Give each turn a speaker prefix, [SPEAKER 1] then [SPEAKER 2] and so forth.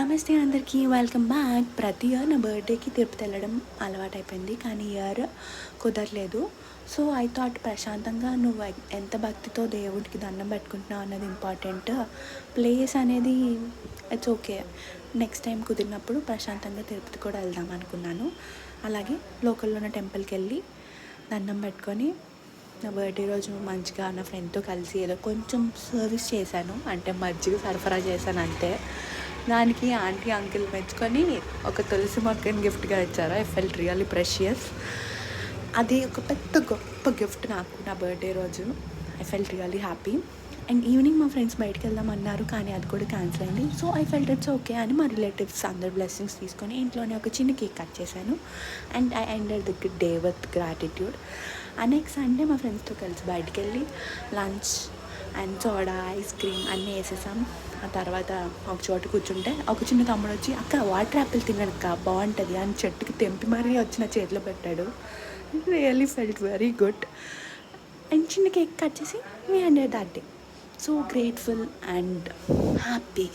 [SPEAKER 1] నమస్తే అందరికీ, welcome back. ప్రతి ఇయర్ నా బర్త్డేకి తిరుపతి వెళ్ళడం అలవాటైపోయింది, కానీ ఇయర్ కుదరలేదు. సో ఐ థాట్ ప్రశాంతంగా నువ్వు ఎంత భక్తితో దేవుడికి దండం పెట్టుకుంటున్నావు అన్నది ఇంపార్టెంట్. ప్లేస్ అనేది ఇట్స్ ఓకే, నెక్స్ట్ టైం కుదిరినప్పుడు ప్రశాంతంగా తిరుపతి కూడా వెళ్దాం అనుకున్నాను. అలాగే లోకల్లో ఉన్న టెంపుల్కి వెళ్ళి దండం పెట్టుకొని నా బర్త్డే రోజు మంచిగా నా ఫ్రెండ్తో కలిసి ఏదో కొంచెం సర్వీస్ చేశాను, అంటే మజ్జిగ సరఫరా చేశాను అంతే. దానికి ఆంటీ అంకుల్ మెచ్చుకొని ఒక తులసి మొక్కని గిఫ్ట్గా ఇచ్చారు. I felt really precious. అది ఒక పెద్ద గొప్ప గిఫ్ట్ నాకు నా బర్త్డే రోజు. I felt really happy. And evening మా ఫ్రెండ్స్ బయటకు వెళ్దామన్నారు, కానీ అది కూడా క్యాన్సిల్ అయింది. So I felt it's okay అని మా రిలేటివ్స్ అందరు బ్లెస్సింగ్స్ తీసుకొని ఇంట్లోనే ఒక చిన్న కేక్ కట్ చేశాను. And I ended the day with gratitude. ఆ నెక్స్ట్ సండే మా ఫ్రెండ్స్తో కలిసి బయటికి వెళ్ళి lunch and soda, ice cream అన్నీ వేసేసాం. ఆ తర్వాత ఒక చోట కూర్చుంటే ఒక చిన్న తమ్ముడు వచ్చి, అక్క వాటర్ యాపిల్ తినడక్క బాగుంటుంది అని చెట్టుకి తెంపి మరీ వచ్చి నా చేతిలో పెట్టాడు. Really felt very good. And చిన్న కేక్ కట్ చేసి we ended that day. So grateful and happy.